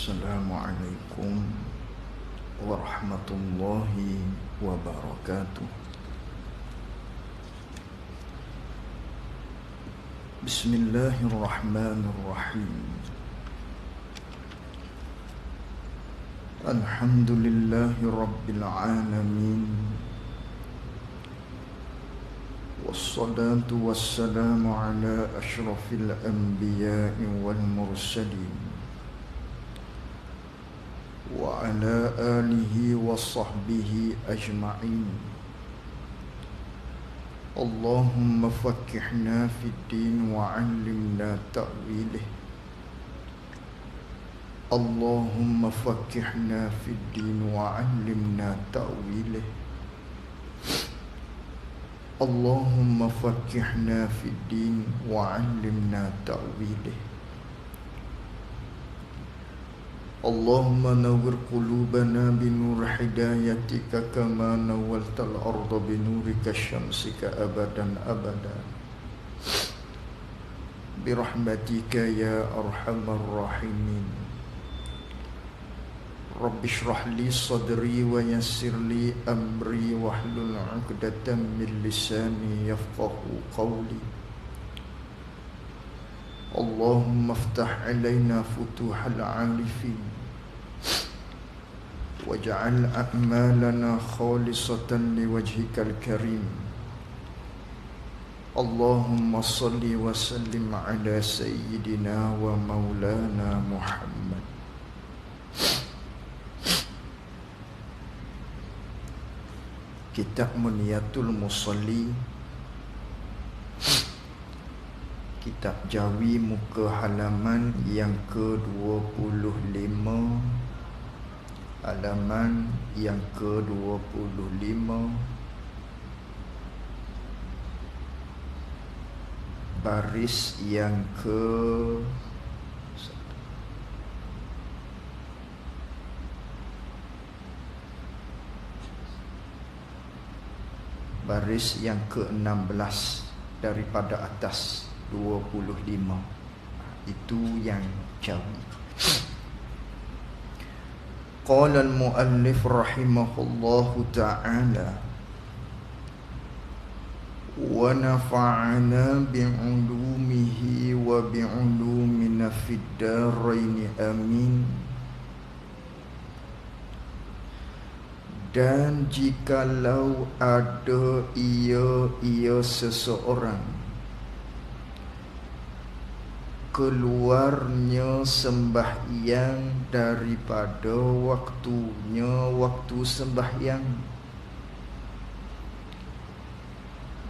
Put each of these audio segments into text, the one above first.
Assalamualaikum warahmatullahi wabarakatuh. Bismillahirrahmanirrahim. Alhamdulillahi rabbil alamin. Wassalatu wassalamu ala ashrafil anbiya'i wal mursalin wa ala alihi wa sahbihi ajma'in. Allahumma faqqihna fid din wa 'allimna ta'wilih. Allahumma faqqihna fid din wa 'allimna ta'wilih. Allahumma faqqihna fid din wa 'allimna ta'wilih. Allahumma nawwir qulubana binur hidayatika kama nawwaltal arda binurika syamsika abadan abada birahmatika ya arhamar rahimin. Rabbi shrah li sadri wa yassir li amri wahlul 'uqdatam min lisani yafqahu qawli. Allahumma iftah 'alaina futuhal 'arifin waj'al a'malana khalisatan liwajhikal karim. Allahumma salli wa sallim ala sayyidina wa maulana Muhammad. Kitab Muniyatul Musalli, Kitab Jawi, muka halaman yang ke-25, halaman yang ke-25, baris yang ke-16 daripada atas 25. Itu yang Jawi. Qala al-muallif rahimahullahu ta'ala wa nafa'ana bi'ulumihi wa bi'ulumina fid darain amin. Dan jikalau ada ia seseorang keluarnya sembahyang daripada waktunya waktu sembahyang,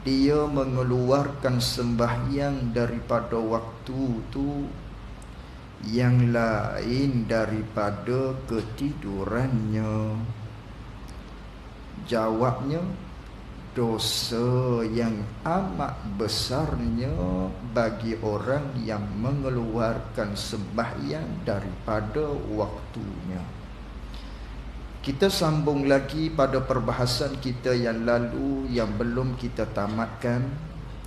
dia mengeluarkan sembahyang daripada waktu tu yang lain daripada ketidurannya, jawabnya dosa yang amat besarnya bagi orang yang mengeluarkan sembahyang daripada waktunya. Kita sambung lagi pada perbahasan kita yang lalu yang belum kita tamatkan.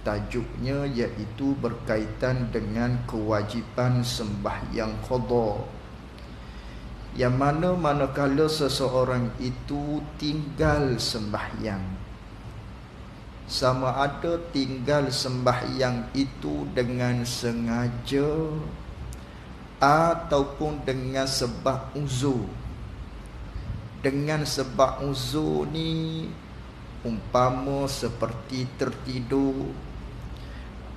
Tajuknya iaitu berkaitan dengan kewajipan sembahyang qada, yang mana manakala seseorang itu tinggal sembahyang, sama ada tinggal sembahyang itu dengan sengaja ataupun dengan sebab uzur. Dengan sebab uzur ni umpama seperti tertidur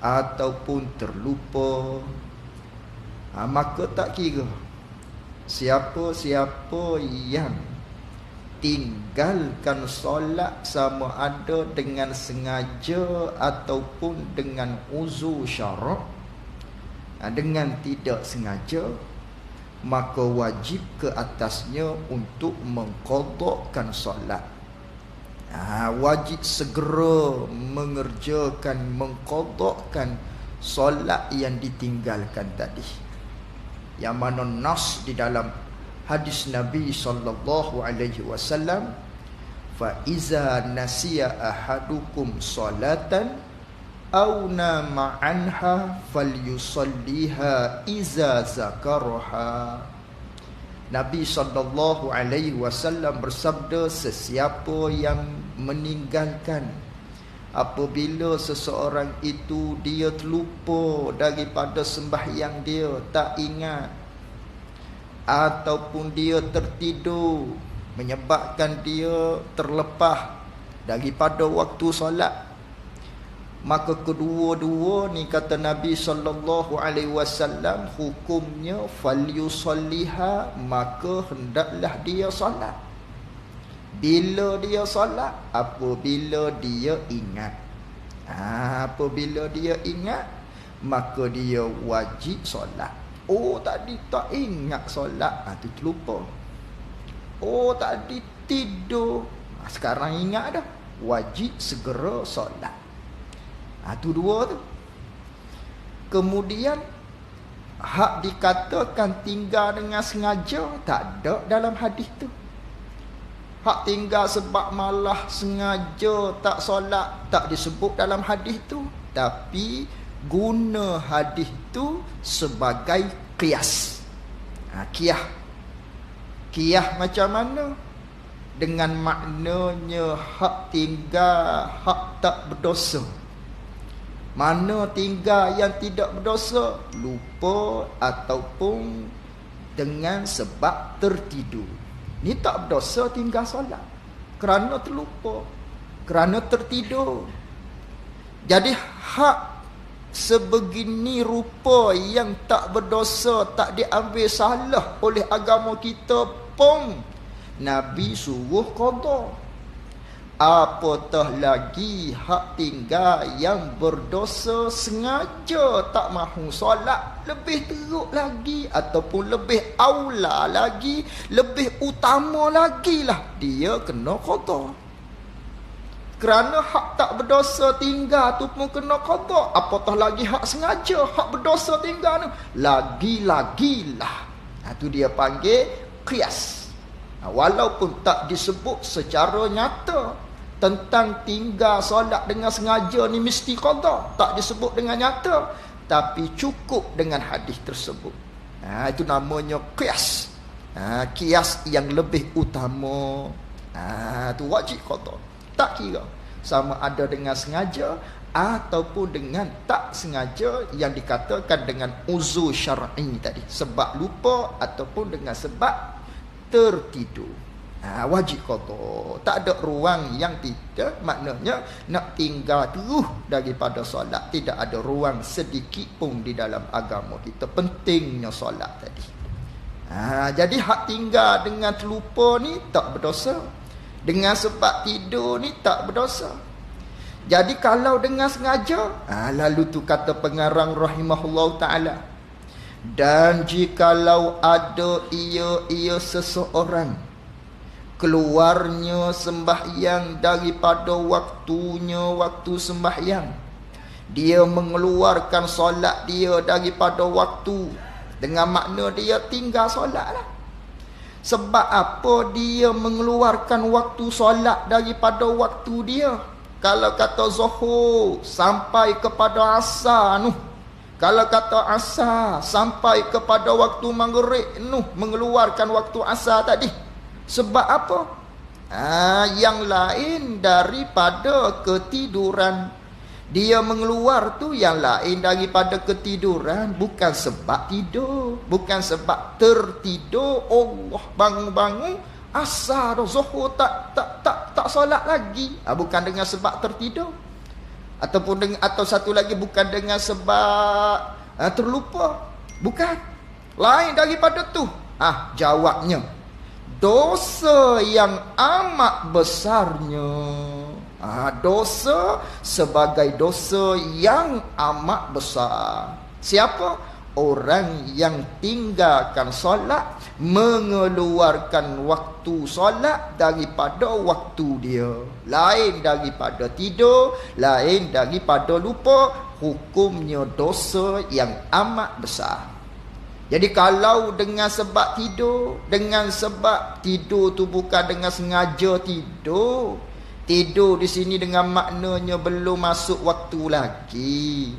ataupun terlupa, maka tak kira. Siapa-siapa yang tinggalkan solat sama ada dengan sengaja ataupun dengan uzur syarak, dengan tidak sengaja, maka wajib ke atasnya untuk mengqadakkan solat. Wajib segera mengerjakan, mengqadakkan solat yang ditinggalkan tadi, yang mana nas di dalam hadis Nabi sallallahu alaihi wasallam, fa iza nasiya ahadukum salatan aw nama anha falyusalliha iza zakaraha. Nabi SAW bersabda, sesiapa yang meninggalkan apabila seseorang itu dia terlupa daripada sembahyang dia, tak ingat, ataupun dia tertidur menyebabkan dia terlepas daripada waktu solat, maka kedua-dua ni kata Nabi SAW, hukumnya falyusalliha, maka hendaklah dia solat. Bila dia solat? Apabila dia ingat. Apabila dia ingat, maka dia wajib solat. Oh, tadi tak ingat solat, tu terlupa. Oh, tadi tidur, sekarang ingat dah, wajib segera solat. Tu dua tu. Kemudian hak dikatakan tinggal dengan sengaja, tak ada dalam hadis tu. Hak tinggal sebab malah sengaja tak solat, tak disebut dalam hadis tu. Tapi guna hadis tu sebagai qiyas. Qiyas macam mana? Dengan maknanya hak tinggal, hak tak berdosa. Mana tinggal yang tidak berdosa? Lupa ataupun dengan sebab tertidur. Ni tak berdosa tinggal solat, kerana terlupa, kerana tertidur. Jadi hak sebegini rupa yang tak berdosa, tak diambil salah oleh agama kita pun Nabi suruh qada. Apatah lagi hak tinggal yang berdosa sengaja tak mahu solat, lebih teruk lagi, ataupun lebih aula lagi, lebih utama lagi lah, dia kena qada. Kerana hak tak berdosa tinggal tu pun kena qada, apatah lagi hak sengaja, hak berdosa tinggal tu lagi-lagilah. Tu dia panggil qiyas. Walaupun tak disebut secara nyata tentang tinggal solat dengan sengaja ni mesti qada, tak disebut dengan nyata, tapi cukup dengan hadis tersebut. Itu namanya qiyas. Qiyas yang lebih utama. Tu wajib qada. Tak kira sama ada dengan sengaja ataupun dengan tak sengaja, yang dikatakan dengan uzur syar'i tadi, sebab lupa ataupun dengan sebab tertidur. Wajib qada. Tak ada ruang yang tidak, maknanya nak tinggal terus daripada solat. Tidak ada ruang sedikit pun di dalam agama kita. Pentingnya solat tadi. Jadi hak tinggal dengan terlupa ni tak berdosa, dengan sebab tidur ni tak berdosa. Jadi kalau dengan sengaja, lalu tu kata pengarang rahimahullah ta'ala, dan jikalau ada ia seseorang keluarnya sembahyang daripada waktunya, waktu sembahyang, dia mengeluarkan solat dia daripada waktu, dengan makna dia tinggal solat lah. Sebab apa dia mengeluarkan waktu solat daripada waktu dia? Kalau kata zuhur sampai kepada asar noh, kalau kata asar sampai kepada waktu maghrib noh, mengeluarkan waktu asar tadi. Sebab apa? Yang lain daripada ketiduran. Dia mengeluar tu yang lain daripada ketiduran, bukan sebab tidur, bukan sebab tertidur. Allah bangun-bangun asar zuhur tak solat lagi, bukan dengan sebab tertidur, ataupun dengan, atau satu lagi bukan dengan sebab terlupa, bukan, lain daripada tu. Jawabnya dosa yang amat besarnya. Dosa sebagai dosa yang amat besar. Siapa? Orang yang tinggalkan solat, mengeluarkan waktu solat daripada waktu dia. Lain daripada tidur, lain daripada lupa. Hukumnya dosa yang amat besar. Jadi kalau dengan sebab tidur, dengan sebab tidur tu bukan dengan sengaja tidur. Tidur di sini dengan maknanya belum masuk waktu lagi.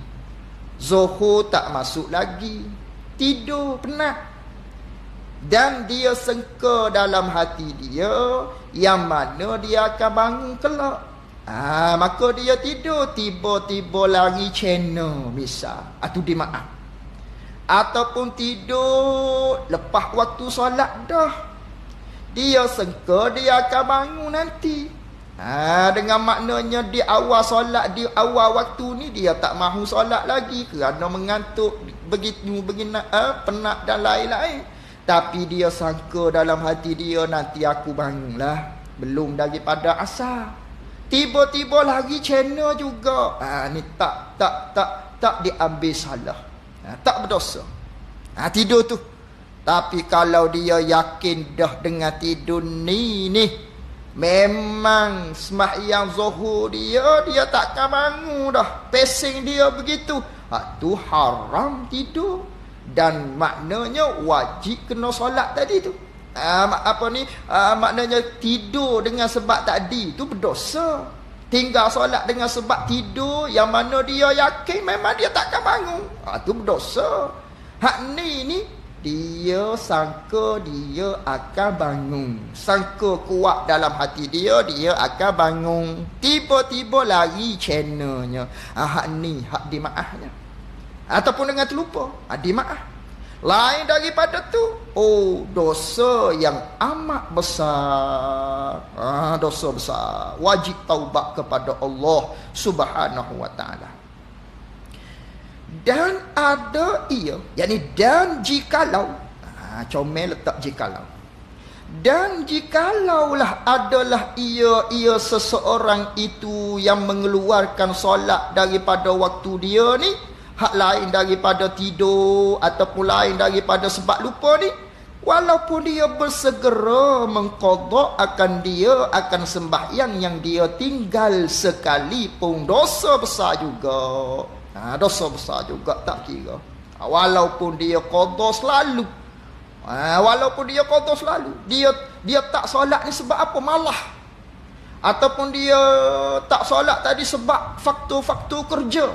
Zuhur tak masuk lagi. Tidur penat. Dan dia sengka dalam hati dia yang mana dia akan bangun kelak. Maka dia tidur, tiba-tiba lari channel misal, atau dimaaf. Ataupun tidur lepas waktu solat dah. Dia sengka dia akan bangun nanti. Dengan maknanya di awal solat, di awal waktu ni dia tak mahu solat lagi kerana mengantuk, begitu penat dan lain-lain. Tapi dia sangka dalam hati dia, nanti aku bangunlah belum daripada asar. Tiba-tiba lagi channel juga. Ni tak diambil salah. Tak berdosa. Tidur tu. Tapi kalau dia yakin dah dengan tidur ni memang sembahyang zuhur dia takkan bangun dah. Pesing dia begitu. Tu haram tidur. Dan maknanya wajib kena solat tadi tu. Maknanya tidur dengan sebab tadi tu berdosa. Tinggal solat dengan sebab tidur yang mana dia yakin memang dia takkan bangun. Tu berdosa. Hak ni dia sangka dia akan bangun. Sangka kuat dalam hati dia akan bangun. Tiba-tiba lari channelnya. Hak ni hak dimaafnya. Ataupun dengan terlupa, dimaaf. Lain daripada tu, dosa yang amat besar. Dosa besar. Wajib taubat kepada Allah Subhanahu wa taala. Dan ada yakni dan jikalau, comel letak jikalau. Dan jikalaulah adalah ia seseorang itu yang mengeluarkan solat daripada waktu dia ni, hak lain daripada tidur ataupun lain daripada sebab lupa ni, walaupun dia bersegera mengqada akan sembahyang yang dia tinggal sekalipun, dosa besar juga. Dosa besar juga tak kira. Walaupun dia qada selalu. Walaupun dia qada selalu. Dia tak solat ni sebab apa? Malah. Ataupun dia tak solat tadi sebab faktor-faktor kerja.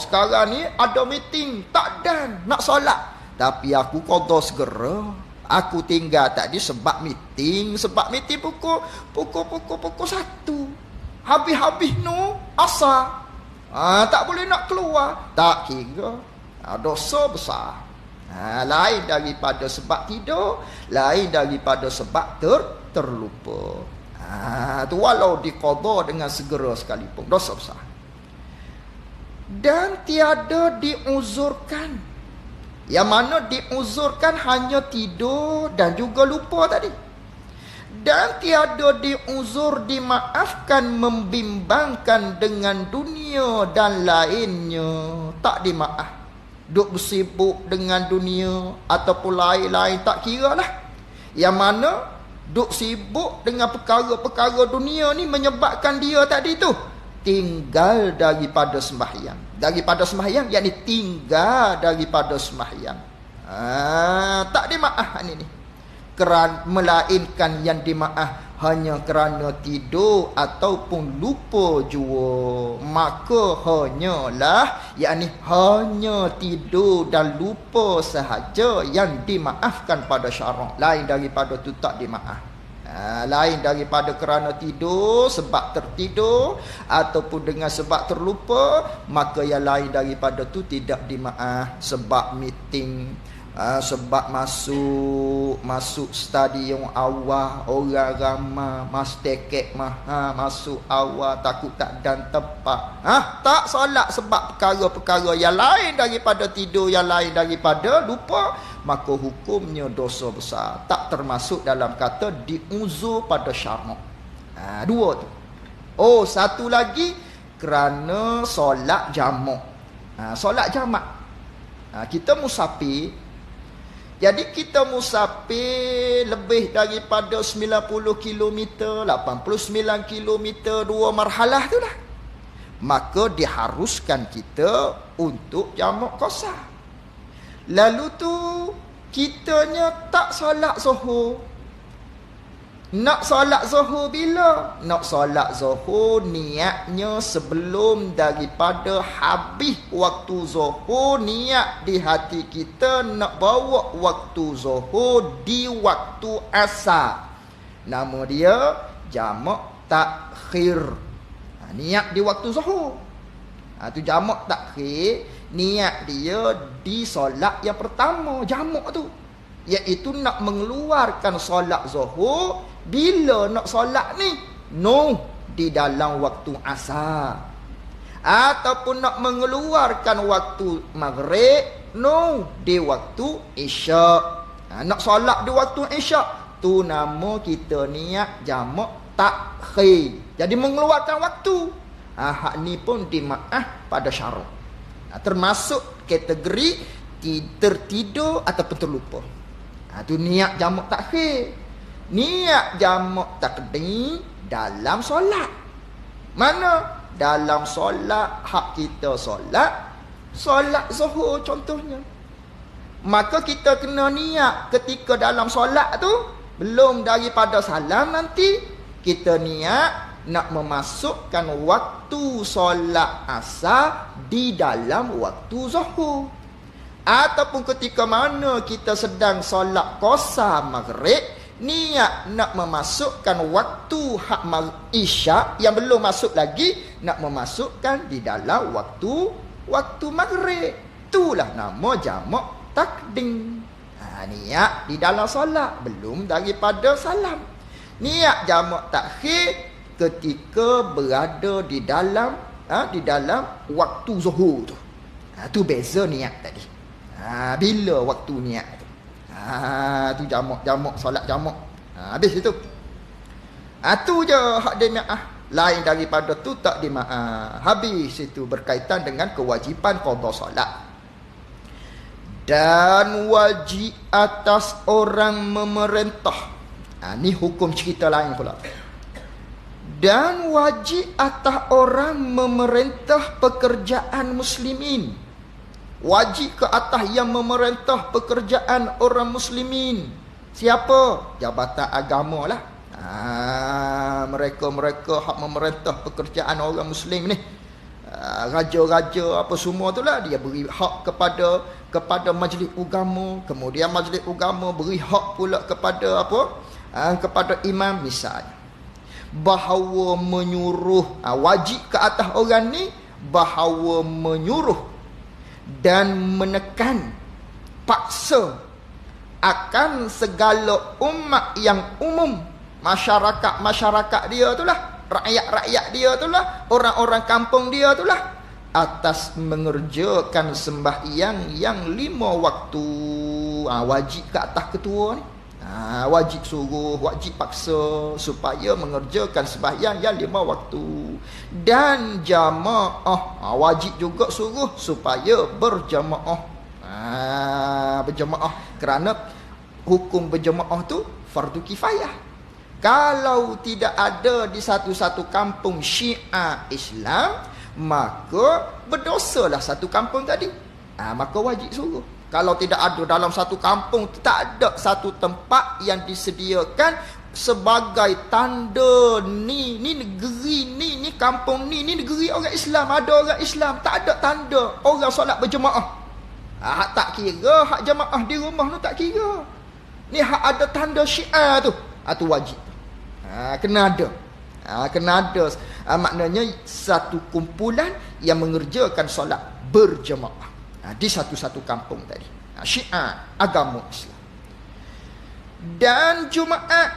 Sekarang ni ada meeting, tak dan nak solat. Tapi aku qada segera. Aku tinggal tadi sebab meeting pukul 1. Habis-habis asar. Tak boleh nak keluar. Tak kira. Dosa besar. Lain daripada sebab tidur, lain daripada sebab terlupa. Tu walau diqada dengan segera sekalipun, dosa besar. Dan tiada diuzurkan. Yang mana diuzurkan hanya tidur dan juga lupa tadi. Dan tiada diuzur dimaafkan membimbangkan dengan dunia dan lainnya. Tak dimaaf. Duk bersibuk dengan dunia ataupun lain-lain, tak kira lah. Yang mana duk sibuk dengan perkara-perkara dunia ni menyebabkan dia tadi tu tinggal daripada sembahyang. Daripada sembahyang, yakni tinggal daripada sembahyang. Tak dimaaf ni. Melainkan yang dimaaf hanya kerana tidur ataupun lupa jua. Maka hanyalah, yakni hanya tidur dan lupa sahaja yang dimaafkan pada syarak. Lain daripada tu tak dimaaf. Lain daripada kerana tidur, sebab tertidur ataupun dengan sebab terlupa, maka yang lain daripada tu tidak dimaaf. Sebab meeting, sebab masuk stadium awal, orang ramai, mas tiket mahal, masuk awal, takut tak dan tempat. Tak solat sebab perkara-perkara yang lain daripada tidur, yang lain daripada lupa, maka hukumnya dosa besar. Tak termasuk dalam kata diuzur pada syarak. Dua tu. Satu lagi kerana solat jamak. Solat jamak. Kita musafir. Jadi kita musafir lebih daripada 90 km, 89 km, 2 marhalah tu dah. Maka diharuskan kita untuk jamak qasar. Lalu tu kitanya tak solat zuhur. Nak solat zuhur bila? Nak solat zuhur niatnya sebelum daripada habis waktu zuhur, niat di hati kita nak bawa waktu zuhur di waktu asar. Nama dia jamak takhir. Niat di waktu zuhur. Tu jamak takhir, niat dia di solat yang pertama jamak tu, iaitu nak mengeluarkan solat zuhur bila nak solat ni? No, di dalam waktu asar. Ataupun nak mengeluarkan waktu maghrib? No, di waktu isyak. Nak solat di waktu isyak, tu nama kita niat jamak takhir. Jadi mengeluarkan waktu. Hak ni pun dimaaf pada syarak. Termasuk kategori tertidur ataupun terlupa. Tu niat jamak takhir. Niat jamak takdim dalam solat. Mana? Dalam solat hak kita solat zuhur contohnya. Maka kita kena niat ketika dalam solat tu, belum daripada salam nanti, kita niat nak memasukkan waktu solat asar di dalam waktu zuhur. Ataupun ketika mana kita sedang solat qasar maghrib, niat nak memasukkan waktu hak isyak yang belum masuk lagi, nak memasukkan di dalam waktu maghrib. Itulah nama jamak takdim. Niat di dalam solat belum daripada salam. Niat jamak takhir ketika berada di dalam waktu zuhur tu. Tu beza niat tadi. Bila waktu niat tu. Tu jamak solat jamak. Habis itu. Tu je hak dia maaf. Lain daripada tu tak dimaaf. Habis itu berkaitan dengan kewajipan qada solat. Dan wajib atas orang memerintah. Ni hukum cerita lain pula. Dan wajib atas orang memerintah pekerjaan muslimin. Wajib ke atas yang memerintah pekerjaan orang muslimin. Siapa? Jabatan agama lah. Mereka hak memerintah pekerjaan orang muslim ni. Raja-raja apa semua tu lah, dia beri hak kepada majlis agama. Kemudian majlis agama beri hak pula kepada kepada imam misalnya. Bahawa menyuruh, wajib ke atas orang ni bahawa menyuruh dan menekan, paksa akan segala umat yang umum, masyarakat dia tu lah, rakyat-rakyat dia tu lah, orang-orang kampung dia tu lah, atas mengerjakan sembahyang yang 5 waktu. Wajib ke atas ketua ni. Wajib suruh, wajib paksa supaya mengerjakan sembahyang yang 5 waktu. Dan jamaah, wajib juga suruh supaya berjamaah. Berjamaah kerana hukum berjamaah tu fardu kifayah. Kalau tidak ada di satu-satu kampung Syiah Islam, maka berdosalah satu kampung tadi. Maka wajib suruh. Kalau tidak ada dalam satu kampung, tak ada satu tempat yang disediakan sebagai tanda ni negeri ni kampung ni negeri orang Islam, ada orang Islam, tak ada tanda orang solat berjemaah. Hak tak kira, hak jemaah di rumah tu tak kira. Ni hak ada tanda Syiah tu, tu wajib. Kena ada. Kena ada. Maknanya satu kumpulan yang mengerjakan solat berjemaah di satu-satu kampung tadi. Syiah, agama Islam. Dan Jumaat,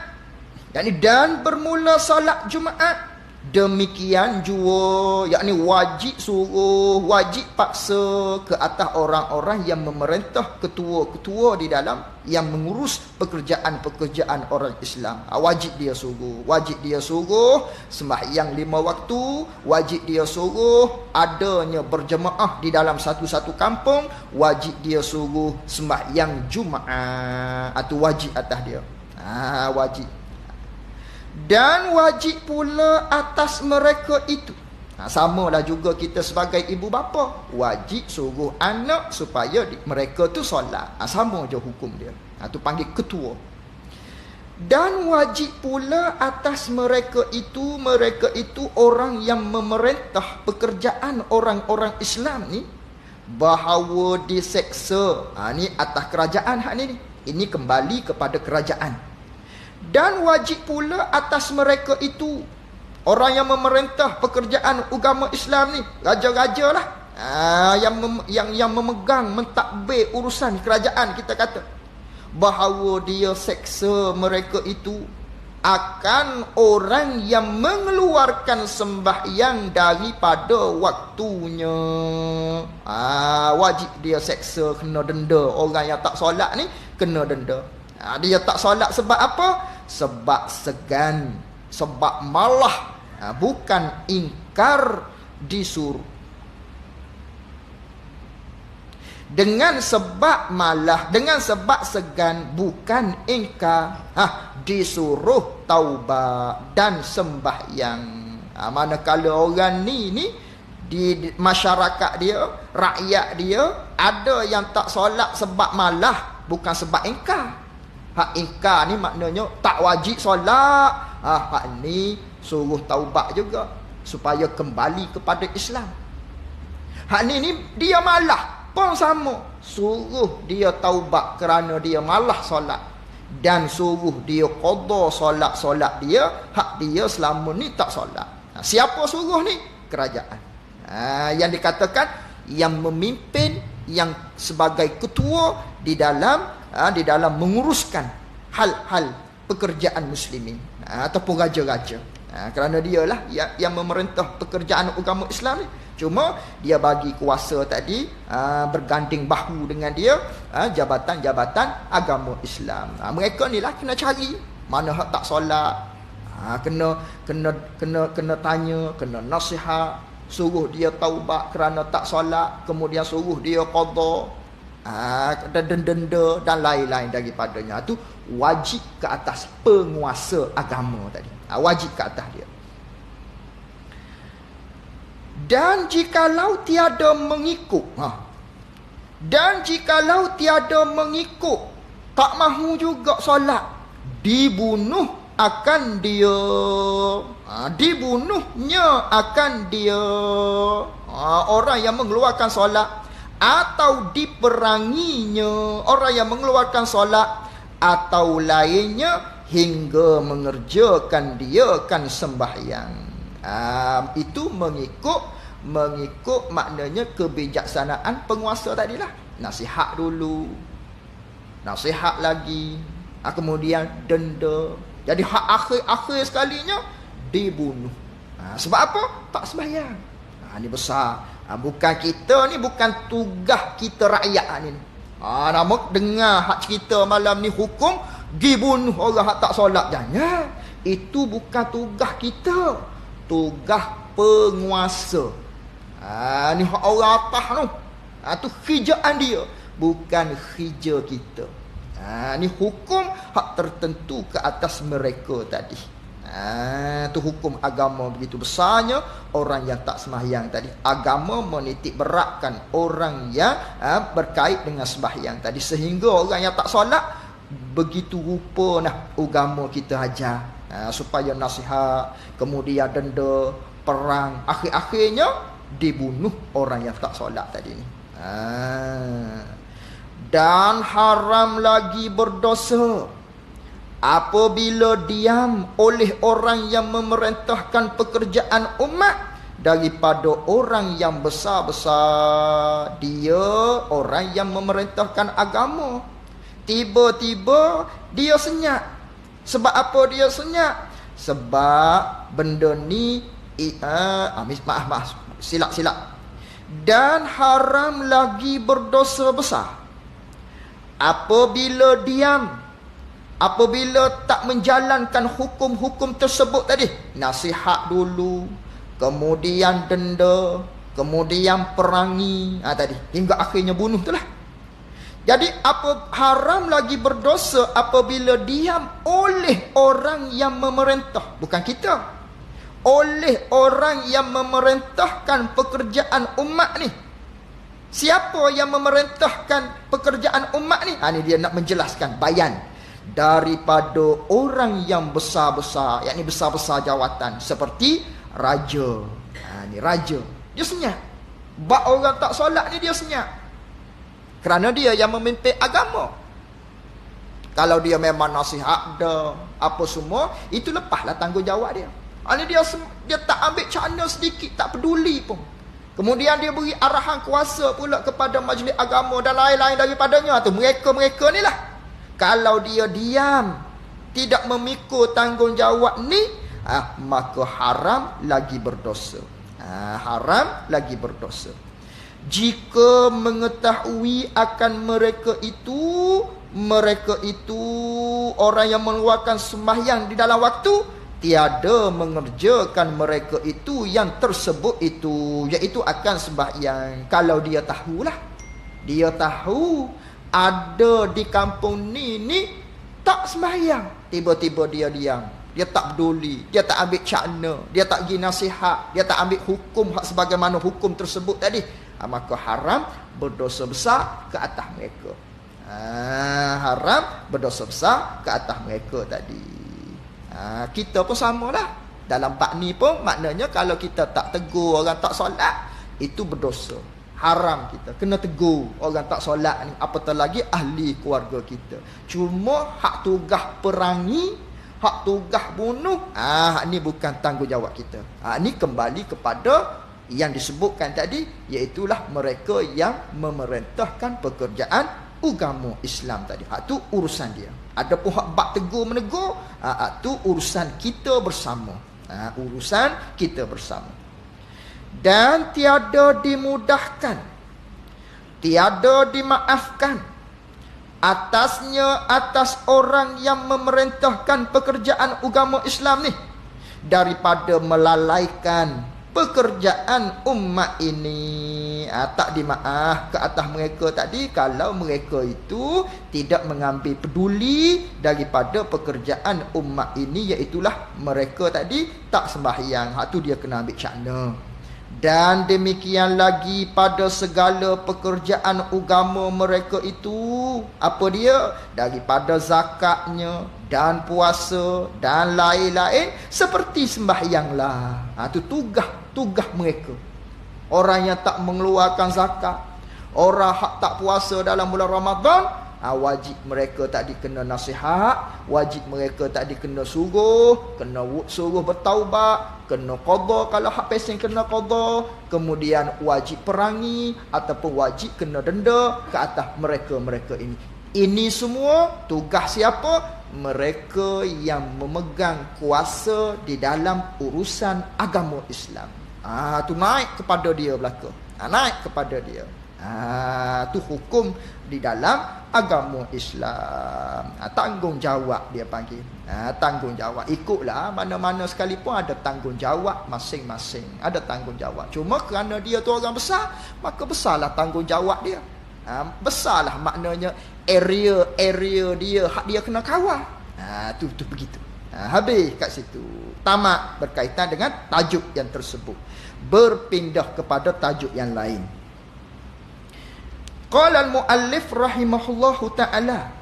dan bermula solat Jumaat, demikian jua, yakni wajib suruh, wajib paksa ke atas orang-orang yang memerintah, ketua-ketua di dalam yang mengurus pekerjaan-pekerjaan orang Islam. Wajib dia suruh sembahyang 5 waktu, wajib dia suruh adanya berjemaah di dalam satu-satu kampung, wajib dia suruh sembahyang Jumaat. Itu wajib atas dia. Wajib. Dan wajib pula atas mereka itu. Samalah juga kita sebagai ibu bapa, wajib suruh anak supaya mereka tu solat. Sama je hukum dia. Tu panggil ketua. Dan wajib pula atas mereka itu orang yang memerintah pekerjaan orang-orang Islam ni, bahawa diseksa. Ni atas kerajaan hak ni. Ini kembali kepada kerajaan. Dan wajib pula atas mereka itu orang yang memerintah pekerjaan agama Islam ni, raja-raja lah, yang memegang mentadbir urusan kerajaan, kita kata, bahawa dia seksa mereka itu akan orang yang mengeluarkan sembahyang daripada waktunya. Wajib dia seksa, kena denda. Orang yang tak solat ni kena denda. Dia tak solat sebab apa? Sebab segan, sebab malah, bukan ingkar disuruh. Dengan sebab malah, dengan sebab segan, bukan ingkar, disuruh taubat dan sembahyang. Manakala orang ni di masyarakat dia, rakyat dia, ada yang tak solat sebab malah, bukan sebab ingkar. Hak ingkar ni maknanya tak wajib solat. Hak ni suruh taubat juga supaya kembali kepada Islam. Hak ni dia malah pun sama, suruh dia taubat kerana dia malah solat, dan suruh dia qada solat-solat dia, hak dia selama ni tak solat. Siapa suruh ni? Kerajaan. Yang dikatakan yang memimpin, yang sebagai ketua di dalam menguruskan hal-hal pekerjaan muslimin, ataupun raja-raja. Kerana dialah yang memerintah pekerjaan agama Islam ni. Cuma dia bagi kuasa tadi, berganding bahu dengan dia, jabatan-jabatan agama Islam. Mereka ni lah kena cari mana hak tak solat, kena tanya, kena nasihat, suruh dia taubat kerana tak solat, kemudian suruh dia qada, denda dan lain-lain daripadanya. Itu wajib ke atas penguasa agama tadi. Wajib ke atas dia. Dan jikalau tiada mengikut, tak mahu juga solat, dibunuh akan dia. Dibunuhnya akan dia, orang yang mengeluarkan solat, atau diperanginya orang yang mengeluarkan solat, atau lainnya, hingga mengerjakan dia kan sembahyang. Itu mengikut maknanya kebijaksanaan penguasa tadilah. Nasihat dulu, nasihat lagi, kemudian denda. Jadi hak akhir sekalinya dibunuh. Sebab apa? Tak sembahyang. Ini besar. Bukan kita ni, bukan tugas kita rakyat ni. Nama dengar hak cerita malam ni, hukum dibunuh orang hak tak solat. Jangan. Itu bukan tugas kita, tugas penguasa. Ni hak orang atas tu. Tu kerjaan dia, bukan kerja kita. Ni hukum hak tertentu ke atas mereka tadi. Tu hukum agama begitu besarnya. Orang yang tak sembahyang tadi, agama menitik beratkan orang yang berkait dengan sembahyang tadi, sehingga orang yang tak solat begitu rupa agama kita ajar, supaya nasihat, kemudian denda, perang, akhir-akhirnya dibunuh orang yang tak solat tadi ni. Dan haram lagi berdosa apabila diam oleh orang yang memerintahkan pekerjaan umat daripada orang yang besar-besar. Dia orang yang memerintahkan agama, tiba-tiba dia senyap. Sebab apa dia senyap? Sebab benda ni maaf, silap. Dan haram lagi berdosa besar apabila diam, apabila tak menjalankan hukum-hukum tersebut tadi. Nasihat dulu, kemudian denda, kemudian perangi, tadi hingga akhirnya bunuh itulah. Jadi apa haram lagi berdosa apabila diam oleh orang yang memerintah, bukan kita, oleh orang yang memerintahkan pekerjaan umat ni. Siapa yang memerintahkan pekerjaan umat ni? Ni dia nak menjelaskan, bayan. daripada orang yang besar-besar, yakni besar-besar jawatan seperti raja. Ni raja, dia senyap. Bak orang tak solat ni dia senyap, kerana dia yang memimpin agama. Kalau dia memang nasihat dah apa semua, itu lepaslah tanggungjawab dia. Ini dia tak ambil cana sedikit, tak peduli pun. Kemudian dia beri arahan kuasa pula kepada majlis agama dan lain-lain daripadanya. Tu mereka-mereka ni lah. Kalau dia diam, tidak memikul tanggungjawab ni, maka haram lagi berdosa. Haram lagi berdosa. Jika mengetahui akan mereka itu orang yang mengeluarkan sembahyang di dalam waktu, tiada mengerjakan mereka itu yang tersebut itu, iaitu akan sembahyang. Kalau dia tahulah, dia tahu ada di kampung ni tak sembahyang, tiba-tiba dia diam, dia tak peduli, dia tak ambil cakna, dia tak pergi nasihat, dia tak ambil hukum sebagaimana hukum tersebut tadi, maka haram berdosa besar ke atas mereka. Haram berdosa besar ke atas mereka tadi. Kita pun samalah. Dalam bab ni pun maknanya kalau kita tak tegur orang tak solat, itu berdosa. Haram kita kena tegur orang tak solat ni, apatah lagi ahli keluarga kita. Cuma hak tugas perangi, hak tugas bunuh, ni bukan tanggungjawab kita. Ni kembali kepada yang disebutkan tadi, iaitulah mereka yang memerintahkan pekerjaan agama Islam tadi. Hak tu urusan dia. Adapun hak bab tegur menegur, tu urusan kita bersama. Urusan kita bersama. Dan tiada dimudahkan, tiada dimaafkan atas orang yang memerintahkan pekerjaan agama Islam ni daripada melalaikan pekerjaan umat ini. Tak dimaaf ke atas mereka tadi kalau mereka itu tidak mengambil peduli daripada pekerjaan umat ini, iaitulah mereka tadi tak sembahyang. Hak tu dia kena ambil cakna. Dan demikian lagi pada segala pekerjaan agama mereka itu, apa dia? Daripada zakatnya dan puasa dan lain-lain, seperti sembahyanglah. Itu tugas mereka. Orang yang tak mengeluarkan zakat, orang hak tak puasa dalam bulan Ramadan, wajib mereka tadi kena nasihat, wajib mereka tadi kena suruh bertaubat, kena qada kalau hak pesen kena qada, kemudian wajib perangi ataupun wajib kena denda ke atas mereka-mereka ini. Ini semua tugas siapa? Mereka yang memegang kuasa di dalam urusan agama Islam. Tu naik kepada dia belaka. Naik kepada dia. Tu hukum di dalam agama Islam. Tanggungjawab dia panggil. Tanggungjawab. Ikutlah mana-mana sekalipun ada tanggungjawab masing-masing. Ada tanggungjawab. Cuma kerana dia tu orang besar, maka besarlah tanggungjawab dia. Besarlah maknanya area dia, hak dia kena kawal. Tu begitu. Habis kat situ. Tamat berkaitan dengan tajuk yang tersebut. Berpindah kepada tajuk yang lain. Qala al-muallif rahimahullahu ta'ala,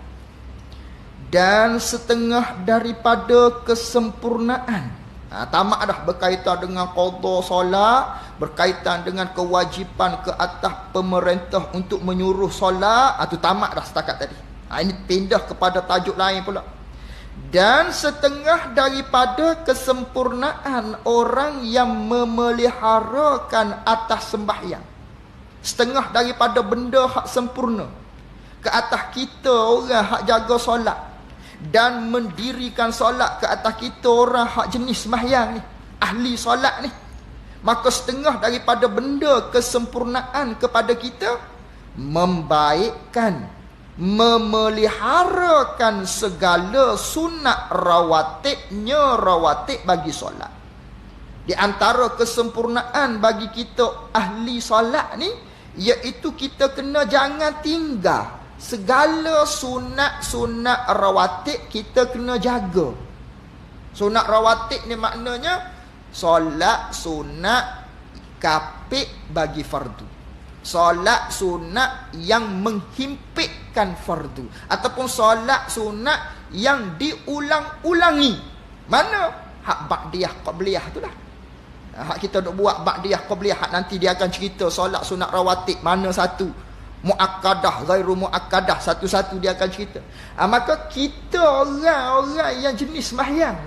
dan setengah daripada kesempurnaan. Tamat dah berkaitan dengan qada solat, berkaitan dengan kewajipan ke atas pemerintah untuk menyuruh solat. Tu tamat dah setakat tadi. Ini pindah kepada tajuk lain pula. Dan setengah daripada kesempurnaan orang yang memeliharakan atas sembahyang. Setengah daripada benda hak sempurna ke atas kita orang hak jaga solat dan mendirikan solat ke atas kita orang hak jenis sembahyang ni, ahli solat ni. Maka setengah daripada benda kesempurnaan kepada kita membaikkan, memeliharakan segala sunat rawatibnya, rawatib bagi solat. Di antara kesempurnaan bagi kita ahli solat ni, iaitu kita kena jangan tinggal segala sunat-sunat rawatib, kita kena jaga. Sunat rawatib ni maknanya solat sunat kapit bagi fardu, solat sunat yang menghimpitkan fardu, ataupun solat sunat yang diulang-ulangi. Mana? Hak ba'diyah qabliyah tu lah. Hak kita nak buat ba'diyah qabliyah, hak nanti dia akan cerita solat sunat rawatib mana satu, muakkadah, ghairu muakkadah, satu-satu dia akan cerita. Maka kita orang-orang yang jenis sembahyang,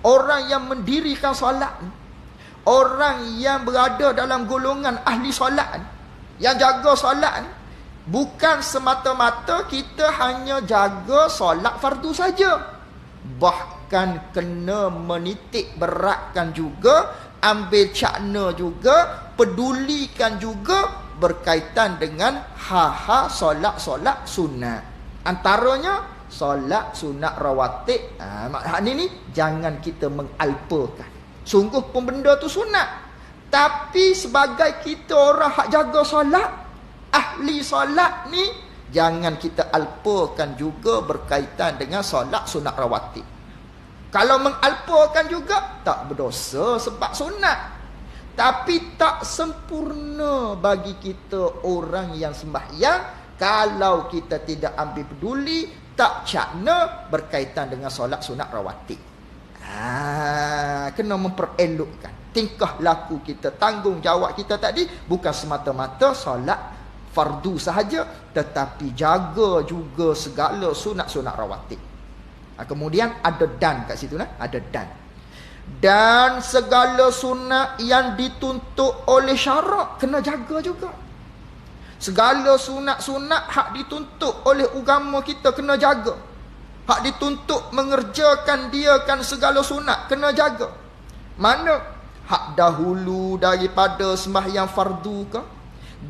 orang yang mendirikan solat, orang yang berada dalam golongan ahli solat, yang jaga solat, bukan semata-mata kita hanya jaga solat fardu saja, bahkan kena menitik beratkan juga, ambil cakna juga, pedulikan juga berkaitan dengan ha-ha solat-solat sunat. Antaranya solat sunat rawatib. Hak ni jangan kita mengalpakan. Sungguh pun benda tu sunat, tapi sebagai kita orang hak jaga solat, ahli solat ni, jangan kita alpakan juga berkaitan dengan solat sunat rawatib. Kalau mengalpakan juga tak berdosa sebab sunat, tapi tak sempurna bagi kita orang yang sembahyang kalau kita tidak ambil peduli, tak cakna berkaitan dengan solat sunat rawatib. Kena memperelokkan tingkah laku kita, tanggungjawab kita tadi bukan semata-mata solat fardu sahaja, tetapi jaga juga segala sunat-sunat rawatib. Kemudian ada dan kat situ lah, ada dan segala sunat yang dituntut oleh syarak kena jaga juga. Segala sunat-sunat hak dituntut oleh agama kita kena jaga. Hak dituntut mengerjakan dia kan segala sunat kena jaga. Mana hak dahulu daripada sembahyang fardu ke,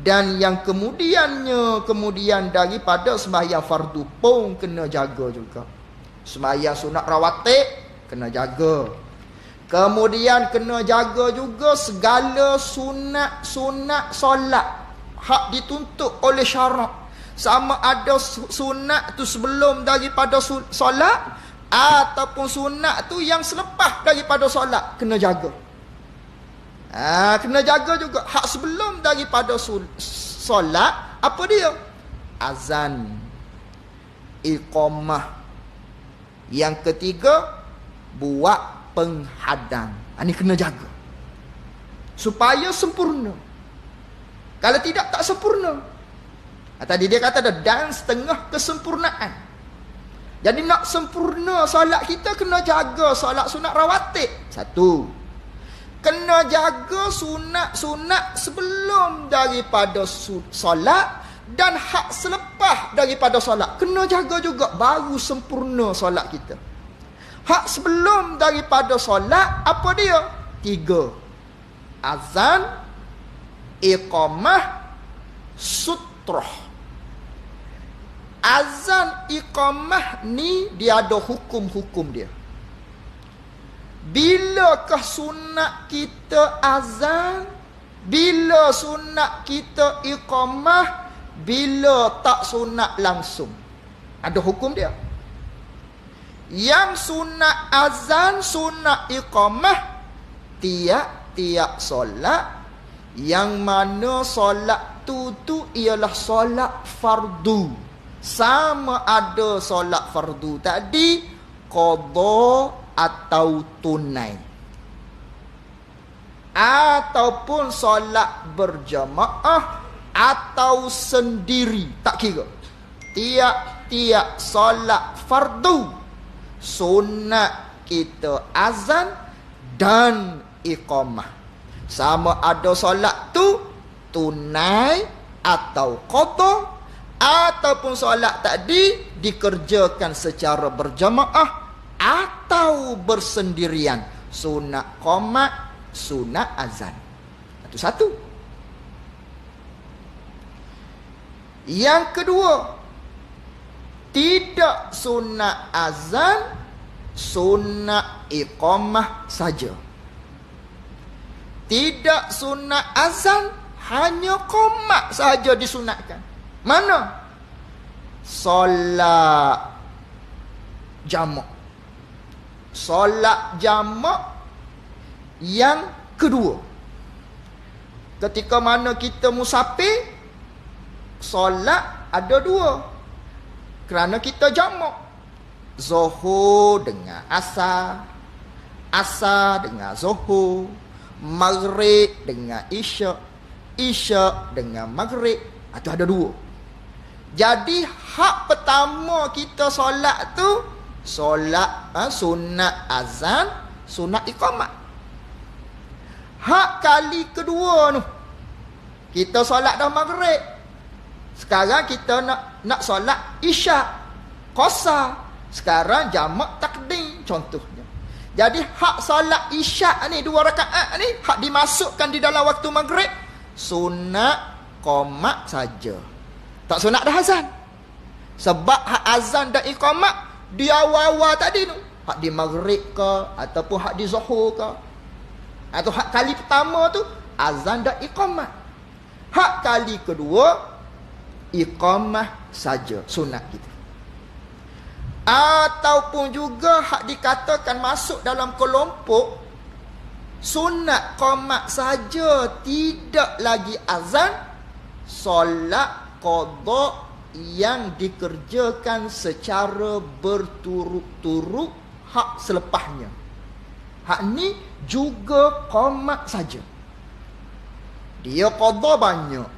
dan yang kemudian daripada sembahyang fardu pun kena jaga juga. Sembahyang sunat rawatib kena jaga. Kemudian kena jaga juga segala sunat-sunat solat hak dituntut oleh syarak. Sama ada sunat tu sebelum daripada solat ataupun sunat tu yang selepas daripada solat kena jaga. Kena jaga juga. Hak sebelum daripada solat apa dia? Azan, iqamah. Yang ketiga, buat penghadang. Ini kena jaga supaya sempurna. Kalau tidak, tak sempurna. Tadi dia kata ada dan setengah kesempurnaan. Jadi nak sempurna solat kita, kena jaga solat sunat rawatib. Satu, kena jaga sunat-sunat sebelum daripada solat dan hak selepas daripada solat kena jaga juga, baru sempurna solat kita. Hak sebelum daripada solat apa dia? 3. Azan, iqamah, sutrah. Azan, iqamah ni dia ada hukum-hukum dia. Bilakah sunat kita azan, bila sunat kita iqamah, bila tak sunat langsung. Ada hukum dia. Yang sunat azan, sunat iqamah tiap-tiap solat, yang mana solat tu ialah solat fardu. Sama ada solat fardu tadi qada atau tunai, ataupun solat berjamaah atau sendiri, tak kira. Tiap-tiap solat fardu, sunat kita azan dan iqamah. Sama ada solat tu tunai atau qada, ataupun solat tadi dikerjakan secara berjamaah atau bersendirian, sunat qomat, sunat azan. Satu-satu. Yang kedua, tidak sunat azan, sunat iqamah saja. Tidak sunat azan, hanya qomat saja disunatkan. Mana? Solat jamak. Solat jamak yang kedua, ketika mana kita musafir, solat ada 2 kerana kita jamak. Zuhur dengan asar, asar dengan zuhur, maghrib dengan isyak, isyak dengan maghrib. Itu ada dua. Jadi hak pertama kita solat tu solat sunat azan, sunat iqamat. Hak kali kedua tu kita solat dah maghrib. Sekarang kita nak solat isyak, qasar. Sekarang jamak takdim contohnya. Jadi hak solat isyak ni 2 rakaat ni hak dimasukkan di dalam waktu maghrib sunat qomat saja. Tak sunat dah azan. Sebab hak azan dan iqamat di awal-awal tadi tu, hak di maghrib ke ataupun hak di zuhur ke, atau hak kali pertama tu azan dan iqamat. Hak kali kedua iqamah saja sunat kita. Ataupun juga hak dikatakan masuk dalam kelompok sunat qomat saja, tidak lagi azan, solat qada yang dikerjakan secara berturut-turut hak selepasnya. Hak ni juga qomat saja. Dia qada banyak.